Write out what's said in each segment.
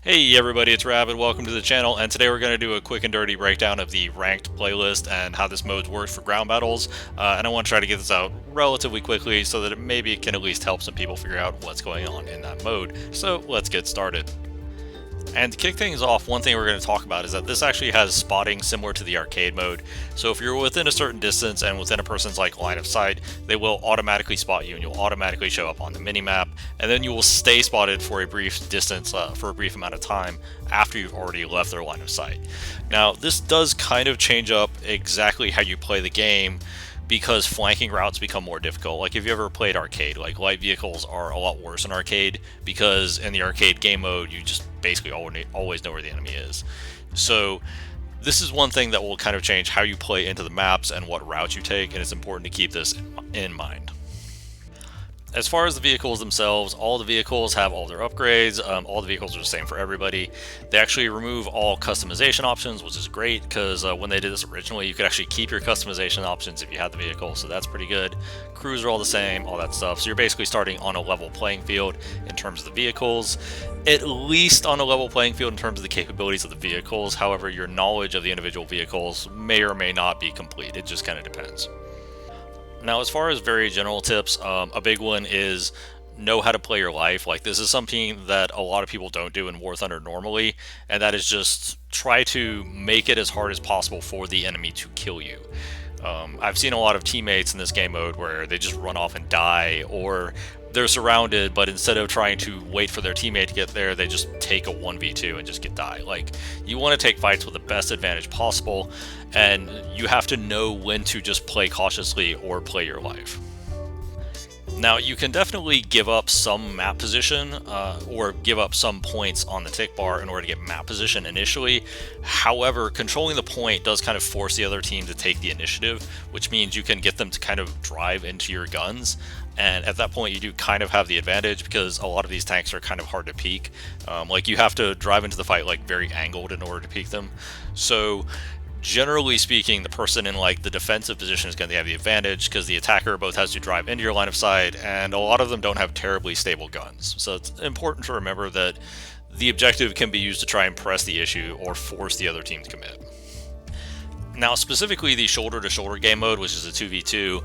Hey everybody, it's Rabbit. Welcome to the channel, and today we're going to do a quick and dirty breakdown of the ranked playlist and how this mode works for ground battles. And I want to try to get this out relatively quickly so that maybe it can at least help some people figure out what's going on in that mode. So let's get started. And to kick things off, one thing we're going to talk about is that this actually has spotting similar to the arcade mode. So if you're within a certain distance and within a person's line of sight, they will automatically spot you and you'll automatically show up on the minimap, and then you will stay spotted for a brief distance for a brief amount of time after you've already left their line of sight. Now, this does kind of change up exactly how you play the game, because flanking routes become more difficult. Like if you ever played arcade, like light vehicles are a lot worse in arcade because in the arcade game mode you just basically always know where the enemy is. So this is one thing that will kind of change how you play into the maps and what routes you take, and it's important to keep this in mind. As far as the vehicles themselves, all the vehicles have all their upgrades. All the vehicles are the same for everybody. They actually remove all customization options, which is great because when they did this originally, you could actually keep your customization options if you had the vehicle, so that's pretty good. Crews are all the same, all that stuff. So you're basically starting on a level playing field in terms of the vehicles, at least on a level playing field in terms of the capabilities of the vehicles. However, your knowledge of the individual vehicles may or may not be complete. It just kind of depends. Now, as far as very general tips, a big one is know how to play your life. Like, this is something that a lot of people don't do in War Thunder normally, and that is just try to make it as hard as possible for the enemy to kill you. I've seen a lot of teammates in this game mode where they just run off and die, or they're surrounded, but instead of trying to wait for their teammate to get there, they just take a 1v2 and just get die. Like, you want to take fights with the best advantage possible, and you have to know when to just play cautiously or play your life. Now, you can definitely give up some map position or give up some points on the tick bar in order to get map position initially. However, controlling the point does kind of force the other team to take the initiative, which means you can get them to kind of drive into your guns. And at that point, you do kind of have the advantage because a lot of these tanks are kind of hard to peek. Like, you have to drive into the fight like very angled in order to peek them. So generally speaking, the person in like the defensive position is going to have the advantage because the attacker both has to drive into your line of sight, and a lot of them don't have terribly stable guns. So it's important to remember that the objective can be used to try and press the issue or force the other team to commit. Now, specifically the shoulder-to-shoulder game mode, which is a 2v2,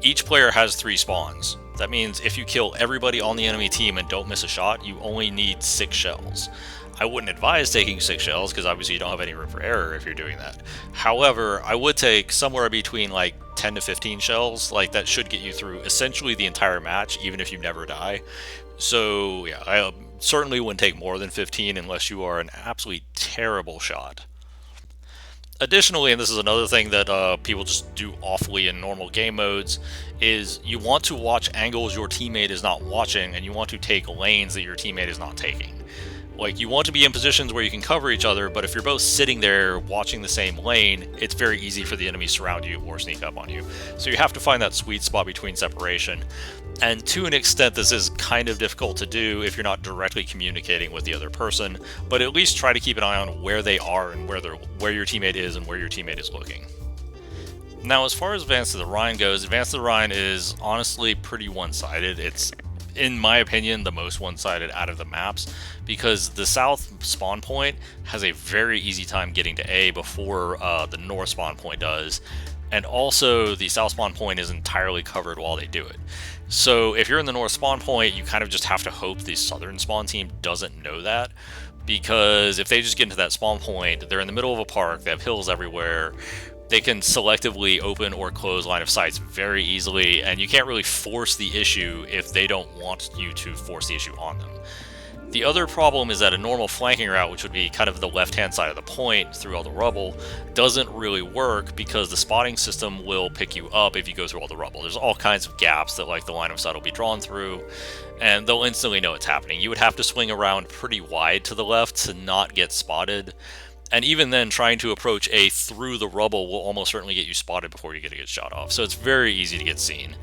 each player has 3 spawns. That means if you kill everybody on the enemy team and don't miss a shot, you only need 6 shells. I wouldn't advise taking 6 shells because obviously you don't have any room for error if you're doing that. However, I would take somewhere between like 10 to 15 shells. Like, that should get you through essentially the entire match, even if you never die. So yeah, I certainly wouldn't take more than 15 unless you are an absolutely terrible shot. Additionally, and this is another thing that people just do awfully in normal game modes, is you want to watch angles your teammate is not watching, and you want to take lanes that your teammate is not taking. Like, you want to be in positions where you can cover each other, but if you're both sitting there watching the same lane, it's very easy for the enemy to surround you or sneak up on you. So you have to find that sweet spot between separation. And to an extent, this is kind of difficult to do if you're not directly communicating with the other person, but at least try to keep an eye on where they are and where your teammate is and where your teammate is looking. Now, as far as Advance to the Rhine goes, Advance to the Rhine is honestly pretty one-sided. It's, in my opinion, the most one-sided out of the maps because the south spawn point has a very easy time getting to A before the north spawn point does, and also the south spawn point is entirely covered while they do it. So if you're in the north spawn point, you kind of just have to hope the southern spawn team doesn't know that, because if they just get into that spawn point, they're in the middle of a park, they have hills everywhere, they can selectively open or close line of sights very easily, and you can't really force the issue if they don't want you to force the issue on them. The other problem is that a normal flanking route, which would be kind of the left-hand side of the point through all the rubble, doesn't really work because the spotting system will pick you up if you go through all the rubble. There's all kinds of gaps that like the line of sight will be drawn through, and they'll instantly know it's happening. You would have to swing around pretty wide to the left to not get spotted. And even then, trying to approach A through the rubble will almost certainly get you spotted before you get a good shot off. So it's very easy to get seen.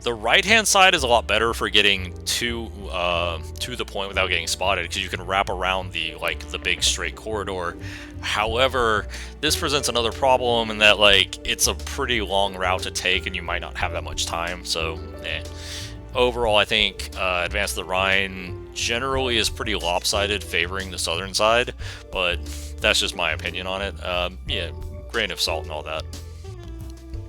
The right-hand side is a lot better for getting to the point without getting spotted because you can wrap around the big straight corridor. However, this presents another problem in that it's a pretty long route to take and you might not have that much time. So overall, I think Advance to the Rhine generally is pretty lopsided, favoring the southern side, but that's just my opinion on it. Yeah, grain of salt and all that.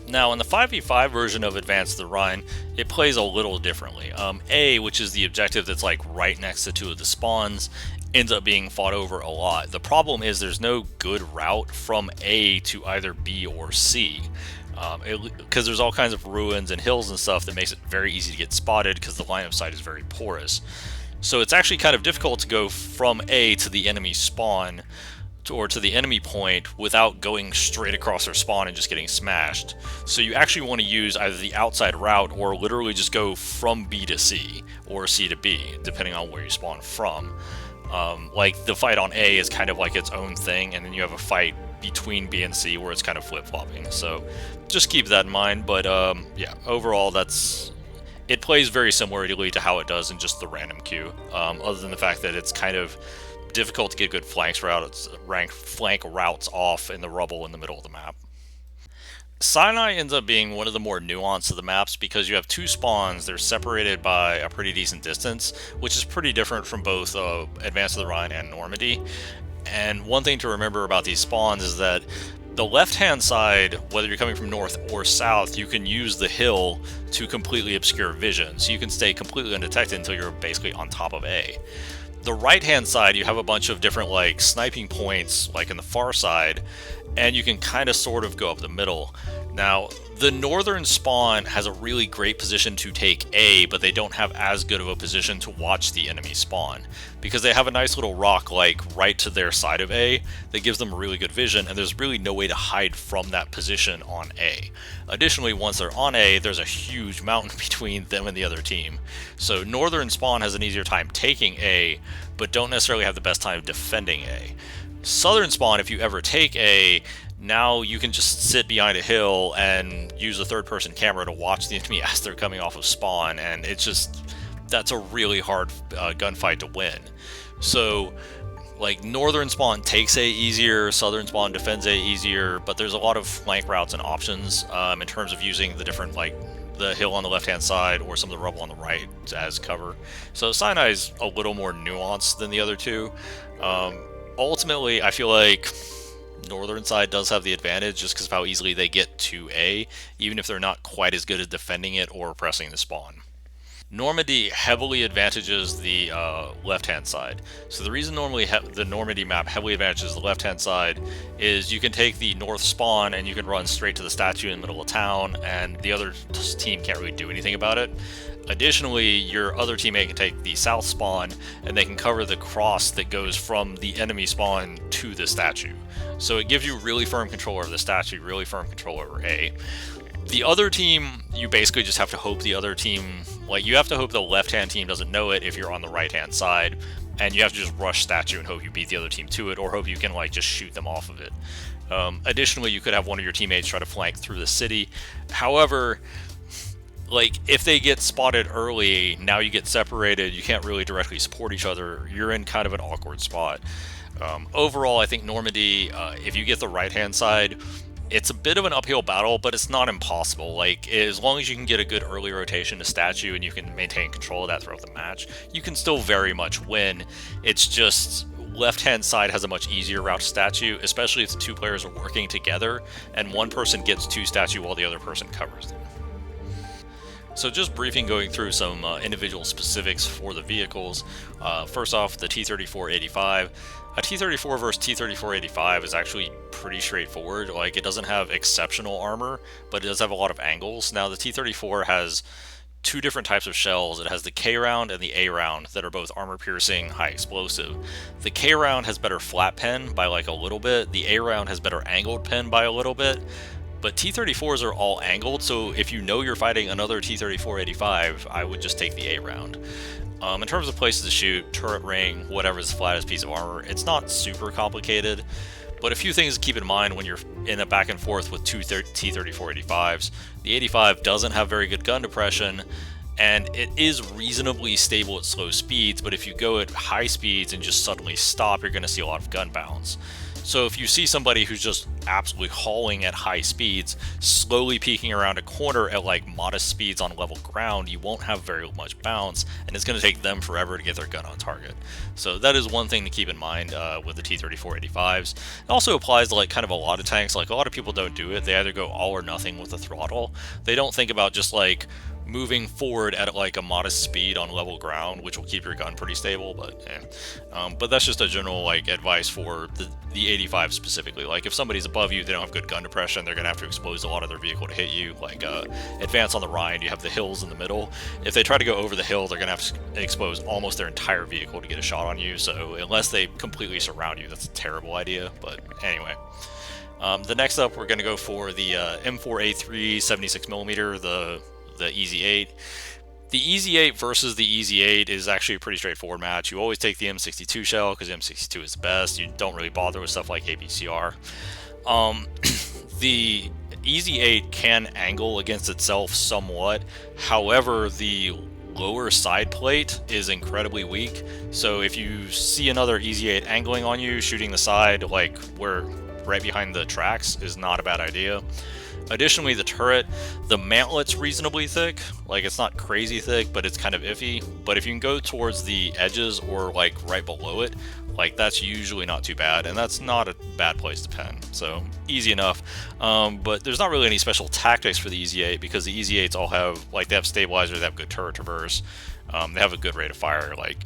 Now, in the 5v5 version of Advance the Rhine, it plays a little differently. A, which is the objective that's like right next to two of the spawns, ends up being fought over a lot. The problem is there's no good route from A to either B or C. Because there's all kinds of ruins and hills and stuff that makes it very easy to get spotted because the line of sight is very porous. So it's actually kind of difficult to go from A to the enemy spawn or to the enemy point without going straight across their spawn and just getting smashed. So you actually want to use either the outside route or literally just go from B to C or C to B, depending on where you spawn from. Like the fight on A is kind of like its own thing, and then you have a fight between B and C where it's kind of flip-flopping. So just keep that in mind. But yeah, overall it plays very similarly to how it does in just the random queue, other than the fact that it's kind of difficult to get good flank routes off in the rubble in the middle of the map. Sinai ends up being one of the more nuanced of the maps because you have two spawns. They're separated by a pretty decent distance, which is pretty different from both Advance of the Rhine and Normandy. And one thing to remember about these spawns is that the left-hand side, whether you're coming from north or south, you can use the hill to completely obscure vision. So you can stay completely undetected until you're basically on top of A. The right-hand side, you have a bunch of different like sniping points, like in the far side, and you can kind of sort of go up the middle. Now, the northern spawn has a really great position to take A, but they don't have as good of a position to watch the enemy spawn, because they have a nice little rock like right to their side of A that gives them really good vision, and there's really no way to hide from that position on A. Additionally, once they're on A, there's a huge mountain between them and the other team. So northern spawn has an easier time taking A, but don't necessarily have the best time defending A. Southern spawn, if you ever take A, now you can just sit behind a hill and use a third-person camera to watch the enemy as they're coming off of spawn, and that's a really hard gunfight to win. So, like, northern spawn takes A easier, southern spawn defends A easier, but there's a lot of flank routes and options in terms of using the different, like, the hill on the left-hand side or some of the rubble on the right as cover. So Sinai is a little more nuanced than the other two. Ultimately, I feel like northern side does have the advantage just because of how easily they get to A, even if they're not quite as good at defending it or pressing the spawn. Normandy heavily advantages the left-hand side. So the reason normally the Normandy map heavily advantages the left-hand side is you can take the north spawn and you can run straight to the statue in the middle of town, and the other team can't really do anything about it. Additionally, your other teammate can take the south spawn and they can cover the cross that goes from the enemy spawn to the statue. So it gives you really firm control over the statue, really firm control over A. The other team, you basically just have to hope the other team, like, you have to hope the left-hand team doesn't know it if you're on the right-hand side, and you have to just rush statue and hope you beat the other team to it, or hope you can, like, just shoot them off of it. Additionally, you could have one of your teammates try to flank through the city. However, like, if they get spotted early, now you get separated, you can't really directly support each other, you're in kind of an awkward spot. Overall, I think Normandy, if you get the right-hand side, it's a bit of an uphill battle, but it's not impossible. Like, as long as you can get a good early rotation to statue and you can maintain control of that throughout the match, you can still very much win. It's just left-hand side has a much easier route to statue, especially if the two players are working together and one person gets to statue while the other person covers them. So just briefing, going through some individual specifics for the vehicles. First off, the T-34-85. A T-34 versus T-34-85 is actually pretty straightforward. Like, it doesn't have exceptional armor, but it does have a lot of angles. Now, the T-34 has two different types of shells. It has the K round and the A round that are both armor-piercing, high explosive. The K round has better flat pen by like a little bit. The A round has better angled pen by a little bit. But T-34s are all angled, so if you know you're fighting another T-34-85, I would just take the A round. In terms of places to shoot, turret ring, whatever's the flattest piece of armor, it's not super complicated, but a few things to keep in mind when you're in a back and forth with two T-34-85s. The 85 doesn't have very good gun depression, and it is reasonably stable at slow speeds, but if you go at high speeds and just suddenly stop, you're going to see a lot of gun bounce. So if you see somebody who's just absolutely hauling at high speeds, slowly peeking around a corner at like modest speeds on level ground, you won't have very much bounce, and it's going to take them forever to get their gun on target. So that is one thing to keep in mind with the T-34-85s. It also applies to like kind of a lot of tanks. Like a lot of people don't do it. They either go all or nothing with the throttle. They don't think about just like moving forward at like a modest speed on level ground, which will keep your gun pretty stable. But that's just a general like advice for the 85 specifically. Like if somebody's above you, they don't have good gun depression, they're gonna have to expose a lot of their vehicle to hit you. Like advance on the Rhine, you have the hills in the middle. If they try to go over the hill, they're gonna have to expose almost their entire vehicle to get a shot on you. So unless they completely surround you, that's a terrible idea. But anyway. The next up, we're going to go for the M4A3 76mm, the Easy 8. The Easy 8 versus the Easy 8 is actually a pretty straightforward match. You always take the M62 shell because the M62 is the best. You don't really bother with stuff like APCR. The Easy 8 can angle against itself somewhat. However, the lower side plate is incredibly weak. So if you see another Easy 8 angling on you, shooting the side, like where right behind the tracks, is not a bad idea. Additionally, the turret, the mantlet's reasonably thick. Like, it's not crazy thick, but it's kind of iffy. But if you can go towards the edges or like right below it, like that's usually not too bad, and that's not a bad place to pen. So easy enough. But there's not really any special tactics for the Easy 8 because the Easy 8s all have, like, they have stabilizers, they have good turret traverse, they have a good rate of fire. Like,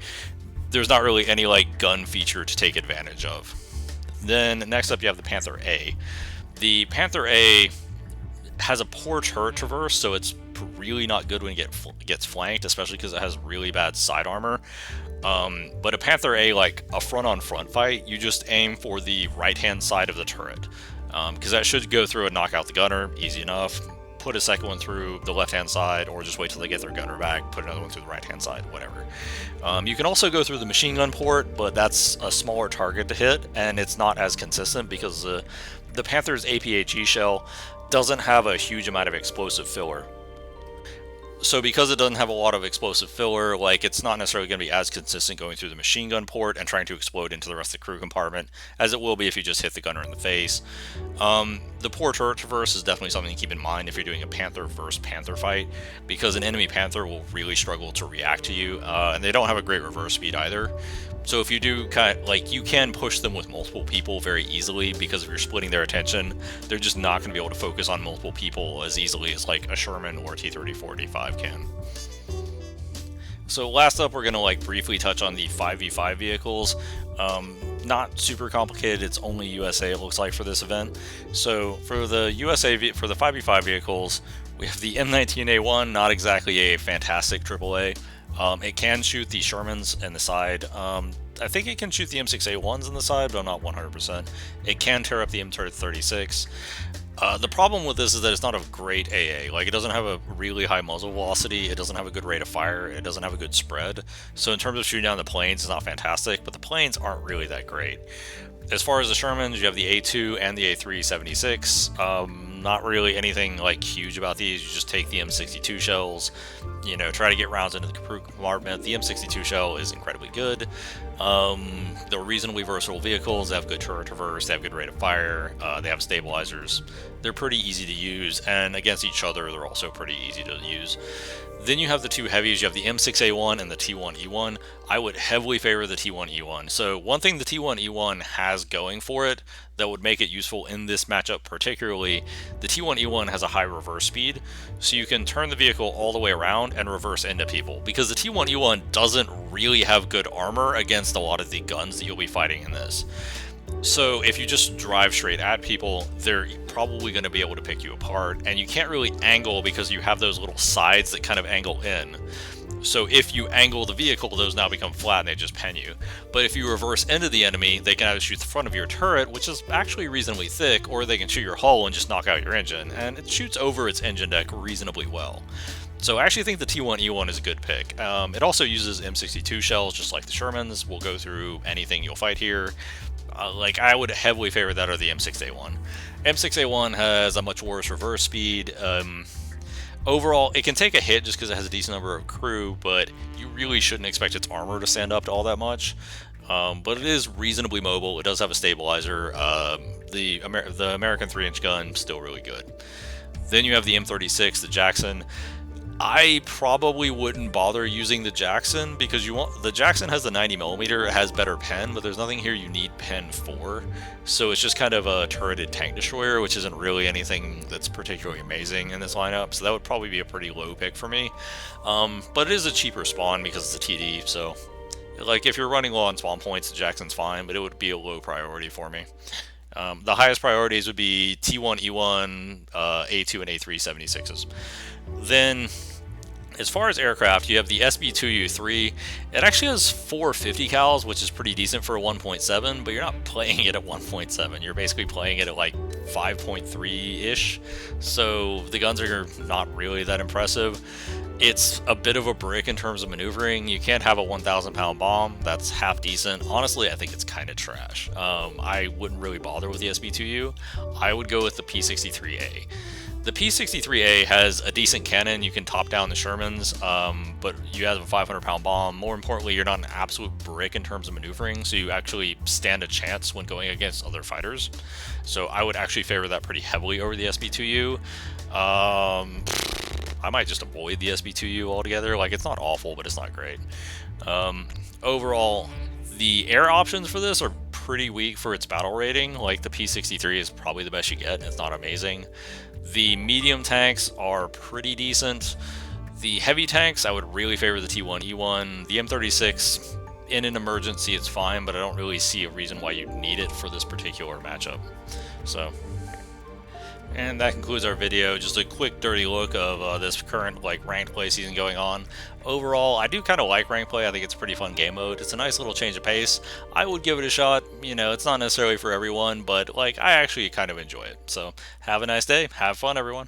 there's not really any like gun feature to take advantage of. Then next up you have the Panther A. The Panther A has a poor turret traverse, so it's really not good when it gets flanked, especially because it has really bad side armor. But a Panther A, like a front-on-front fight, you just aim for the right-hand side of the turret, because that should go through and knock out the gunner, easy enough. Put a second one through the left-hand side, or just wait till they get their gunner back, put another one through the right-hand side, whatever. You can also go through the machine gun port, but that's a smaller target to hit, and it's not as consistent because the Panther's APHE shell doesn't have a huge amount of explosive filler. So because it doesn't have a lot of explosive filler, like, it's not necessarily going to be as consistent going through the machine gun port and trying to explode into the rest of the crew compartment as it will be if you just hit the gunner in the face. The poor turret traverse is definitely something to keep in mind if you're doing a Panther versus Panther fight, because an enemy Panther will really struggle to react to you, and they don't have a great reverse speed either. So if you do you can push them with multiple people very easily, because if you're splitting their attention, they're just not going to be able to focus on multiple people as easily as like a Sherman or T-34-85 can. So last up, we're going to like briefly touch on the 5v5 vehicles. Not super complicated, it's only USA it looks like for this event. So for the for the 5v5 vehicles, we have the M19A1, not exactly a fantastic AAA. It can shoot the Shermans in the side. I think it can shoot the M6A1s in the side, but I'm not 100%. It can tear up the M36. The problem with this is that it's not a great AA. Like, it doesn't have a really high muzzle velocity, it doesn't have a good rate of fire, it doesn't have a good spread. So in terms of shooting down the planes, it's not fantastic, but the planes aren't really that great. As far as the Shermans, you have the A2 and the A376. Not really anything like huge about these. You just take the M62 shells, you know, try to get rounds into the crew compartment. The M62 shell is incredibly good. They're reasonably versatile vehicles. They have good turret traverse, they have good rate of fire, they have stabilizers. They're pretty easy to use, and against each other they're also pretty easy to use. Then you have the two heavies. You have the M6A1 and the T1E1. I would heavily favor the T1E1. So one thing the T1E1 has going for it that would make it useful in this matchup particularly, the T1E1 has a high reverse speed, so you can turn the vehicle all the way around and reverse into people, because the T1E1 doesn't really have good armor against a lot of the guns that you'll be fighting in this. So if you just drive straight at people, they're probably going to be able to pick you apart, and you can't really angle because you have those little sides that kind of angle in. So if you angle the vehicle, those now become flat and they just pen you. But if you reverse into the enemy, they can either shoot the front of your turret, which is actually reasonably thick, or they can shoot your hull and just knock out your engine, and it shoots over its engine deck reasonably well. So I actually think the T1E1 is a good pick. It also uses M62 shells, just like the Shermans. We'll go through anything you'll fight here. Like, I would heavily favor that or the M6A1. M6A1 has a much worse reverse speed. Overall, it can take a hit just because it has a decent number of crew, but you really shouldn't expect its armor to stand up to all that much. but it is reasonably mobile. It does have a stabilizer. The American 3-inch gun still really good. Then you have the M36, the Jackson. I probably wouldn't bother using the Jackson because the Jackson has the 90mm, it has better pen, but there's nothing here you need pen for. So it's just kind of a turreted tank destroyer, which isn't really anything that's particularly amazing in this lineup. So that would probably be a pretty low pick for me. But it is a cheaper spawn because it's a TD. So like if you're running low on spawn points, the Jackson's fine, but it would be a low priority for me. The highest priorities would be T1, E1, A2, and A3 76s. Then, as far as aircraft, you have the SB2U3. It actually has 450 cals, which is pretty decent for a 1.7, but you're not playing it at 1.7. You're basically playing it at like 5.3-ish, so the guns are not really that impressive. It's a bit of a brick in terms of maneuvering. You can't have a 1,000-pound bomb. That's half decent. Honestly, I think it's kind of trash. I wouldn't really bother with the SB2U. I would go with the P63A. The P63A has a decent cannon. You can top down the Shermans, but you have a 500-pound bomb. More importantly, you're not an absolute brick in terms of maneuvering, so you actually stand a chance when going against other fighters. So I would actually favor that pretty heavily over the SB2U. I might just avoid the SB2U altogether. Like, it's not awful, but it's not great. Overall, the air options for this are pretty weak for its battle rating. Like, the P63 is probably the best you get. It's not amazing. The medium tanks are pretty decent. The heavy tanks, I would really favor the T1E1. The M36, in an emergency, it's fine, but I don't really see a reason why you'd need it for this particular matchup. So, and that concludes our video. Just a quick dirty look of this current ranked play season going on. Overall, I do kind of like ranked play. I think it's a pretty fun game mode. It's a nice little change of pace. I would give it a shot. You know, it's not necessarily for everyone, but I actually kind of enjoy it. So have a nice day. Have fun, everyone.